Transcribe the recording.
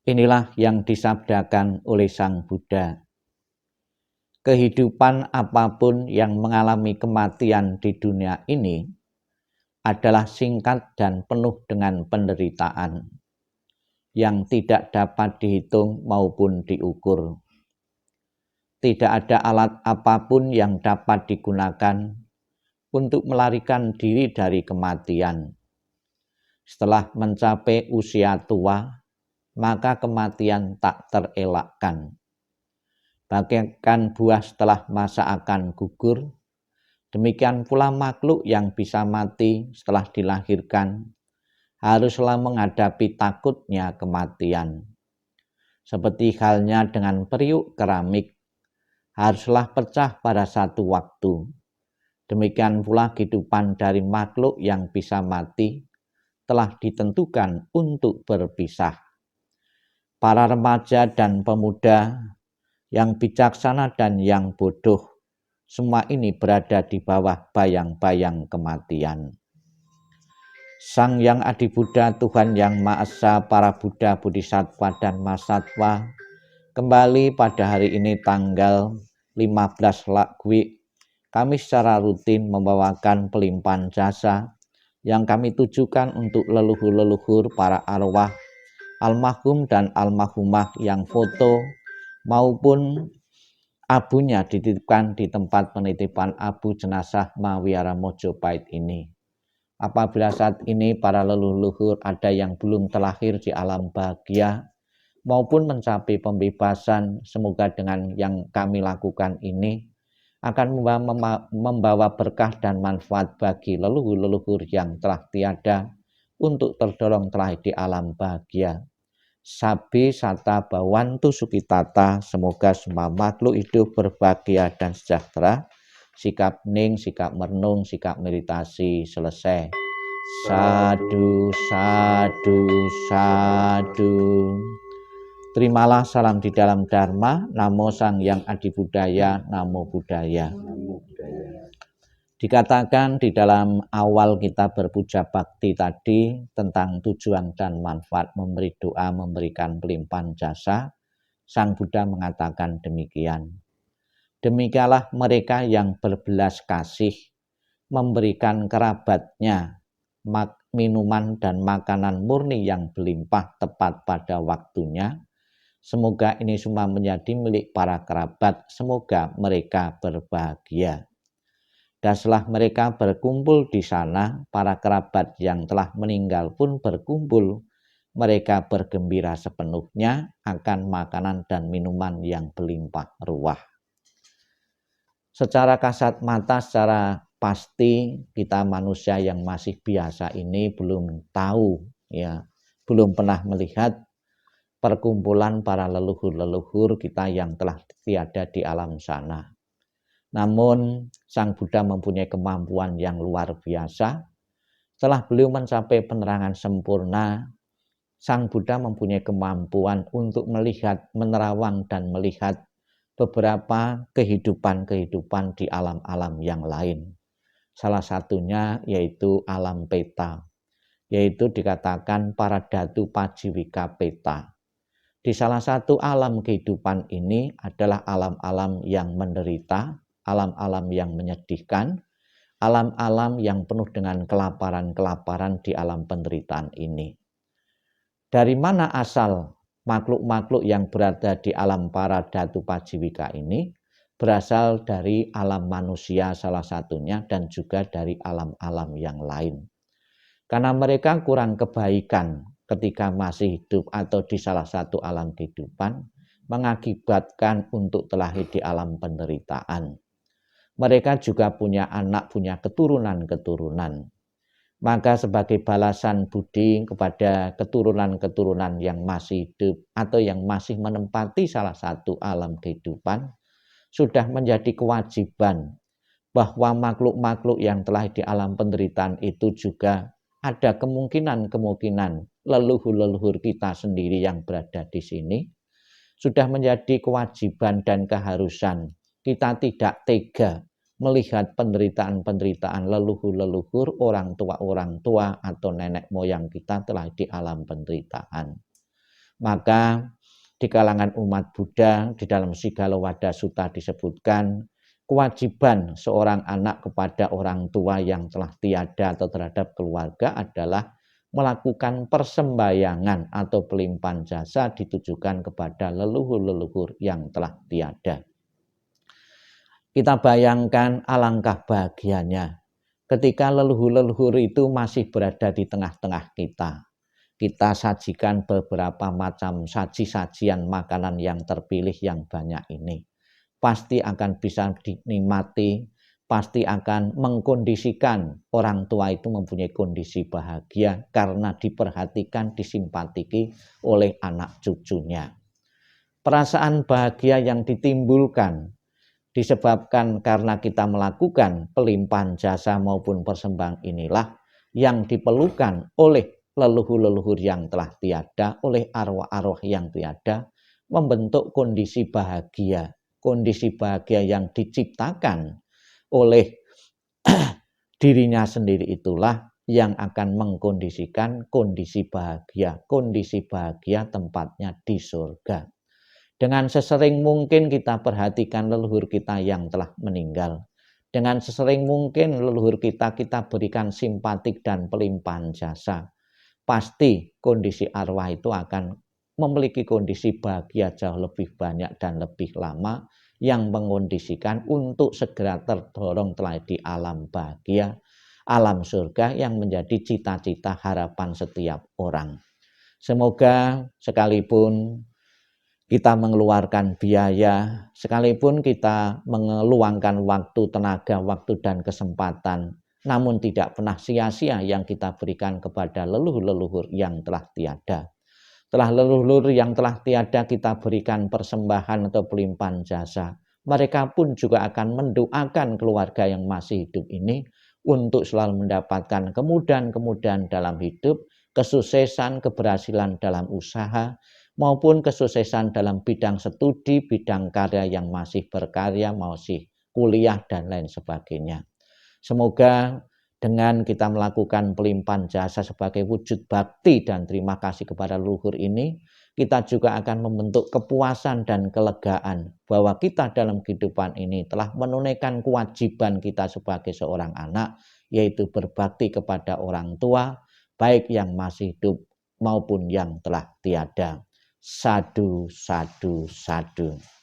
Inilah yang disabdakan oleh Sang Buddha. Kehidupan apapun yang mengalami kematian di dunia ini adalah singkat dan penuh dengan penderitaan yang tidak dapat dihitung maupun diukur. Tidak ada alat apapun yang dapat digunakan untuk melarikan diri dari kematian. Setelah mencapai usia tua, maka kematian tak terelakkan. Bagaikan buah setelah masa akan gugur, demikian pula makhluk yang bisa mati setelah dilahirkan haruslah menghadapi takutnya kematian. Seperti halnya dengan periuk keramik, haruslah pecah pada satu waktu. Demikian pula kehidupan dari makhluk yang bisa mati telah ditentukan untuk berpisah. Para remaja dan pemuda yang bijaksana dan yang bodoh, semua ini berada di bawah bayang-bayang kematian. Sang Yang Adi Buddha, Tuhan Yang Maha Esa, para Buddha, Bodhisattva, dan Mahasatwa, kembali pada hari ini tanggal 15 Lakwi, kami secara rutin membawakan pelimpahan jasa yang kami tujukan untuk leluhur-leluhur para arwah, almarhum dan almarhumah yang foto maupun abunya dititipkan di tempat penitipan abu jenazah Mawiara Mojopahit ini. Apabila saat ini para leluhur ada yang belum terlahir di alam bahagia maupun mencapai pembebasan, semoga dengan yang kami lakukan ini akan membawa berkah dan manfaat bagi leluhur-leluhur yang telah tiada untuk terdorong terlahir di alam bahagia. Sabi sata bawantu sukitata, semoga semua makhluk hidup berbahagia dan sejahtera. Sikap ning, sikap merenung, sikap meditasi selesai. Sadu, sadu, sadu. Terimalah salam di dalam Dharma. Namo Sang Yang Adi Buddhaya, Namo Buddhaya. Dikatakan di dalam awal kita berpuja bakti tadi tentang tujuan dan manfaat memberi doa, memberikan pelimpahan jasa, Sang Buddha mengatakan demikian. Demikianlah mereka yang berbelas kasih memberikan kerabatnya minuman dan makanan murni yang berlimpah tepat pada waktunya. Semoga ini semua menjadi milik para kerabat, semoga mereka berbahagia. Dan setelah mereka berkumpul di sana, para kerabat yang telah meninggal pun berkumpul. Mereka bergembira sepenuhnya akan makanan dan minuman yang berlimpah ruah. Secara kasat mata, secara pasti kita manusia yang masih biasa ini belum tahu, ya, belum pernah melihat perkumpulan para leluhur-leluhur kita yang telah tiada di alam sana. Namun Sang Buddha mempunyai kemampuan yang luar biasa. Setelah beliau mencapai penerangan sempurna, Sang Buddha mempunyai kemampuan untuk melihat, menerawang dan melihat beberapa kehidupan-kehidupan di alam-alam yang lain. Salah satunya yaitu alam peta, yaitu dikatakan para datu pajiwika peta. Di salah satu alam kehidupan ini adalah alam-alam yang menderita, alam-alam yang menyedihkan, alam-alam yang penuh dengan kelaparan-kelaparan di alam penderitaan ini. Dari mana asal makhluk-makhluk yang berada di alam para datu pajiwika ini? Berasal dari alam manusia salah satunya dan juga dari alam-alam yang lain. Karena mereka kurang kebaikan ketika masih hidup atau di salah satu alam kehidupan, mengakibatkan untuk terlahir di alam penderitaan. Mereka juga punya anak, punya keturunan-keturunan. Maka sebagai balasan budi kepada keturunan-keturunan yang masih hidup atau yang masih menempati salah satu alam kehidupan, sudah menjadi kewajiban bahwa makhluk-makhluk yang telah di alam penderitaan itu juga ada kemungkinan leluhur-leluhur kita sendiri yang berada di sini. Sudah menjadi kewajiban dan keharusan kita tidak tega melihat penderitaan-penderitaan leluhur-leluhur, orang tua atau nenek moyang kita telah di alam penderitaan. Maka di kalangan umat Buddha di dalam Sigalowada Sutta disebutkan kewajiban seorang anak kepada orang tua yang telah tiada atau terhadap keluarga adalah melakukan persembahyangan atau pelimpahan jasa ditujukan kepada leluhur-leluhur yang telah tiada. Kita bayangkan alangkah bahagianya ketika leluhur-leluhur itu masih berada di tengah-tengah kita. Kita sajikan beberapa macam saji-sajian makanan yang terpilih yang banyak ini. Pasti akan bisa dinikmati, pasti akan mengkondisikan orang tua itu mempunyai kondisi bahagia karena diperhatikan, disimpatiki oleh anak cucunya. Perasaan bahagia yang ditimbulkan disebabkan karena kita melakukan pelimpahan jasa maupun persembahan inilah yang diperlukan oleh leluhur-leluhur yang telah tiada, oleh arwah-arwah yang tiada, membentuk kondisi bahagia yang diciptakan oleh dirinya sendiri itulah yang akan mengkondisikan kondisi bahagia tempatnya di surga. Dengan sesering mungkin kita perhatikan leluhur kita yang telah meninggal. Dengan sesering mungkin leluhur kita berikan simpatik dan pelimpahan jasa. Pasti kondisi arwah itu akan memiliki kondisi bahagia jauh lebih banyak dan lebih lama yang mengkondisikan untuk segera terdorong telah di alam bahagia, alam surga yang menjadi cita-cita harapan setiap orang. Semoga sekalipun kita mengeluarkan biaya, sekalipun kita mengeluangkan waktu, tenaga, waktu dan kesempatan, namun tidak pernah sia-sia yang kita berikan kepada leluhur-leluhur yang telah tiada. Setelah leluhur yang telah tiada kita berikan persembahan atau pelimpahan jasa, mereka pun juga akan mendoakan keluarga yang masih hidup ini untuk selalu mendapatkan kemudahan-kemudahan dalam hidup, kesuksesan, keberhasilan dalam usaha, maupun kesuksesan dalam bidang studi, bidang karya yang masih berkarya, masih kuliah, dan lain sebagainya. Semoga dengan kita melakukan pelimpahan jasa sebagai wujud bakti dan terima kasih kepada leluhur ini, kita juga akan membentuk kepuasan dan kelegaan bahwa kita dalam kehidupan ini telah menunaikan kewajiban kita sebagai seorang anak, yaitu berbakti kepada orang tua, baik yang masih hidup maupun yang telah tiada. Sadu, sadu, sadu.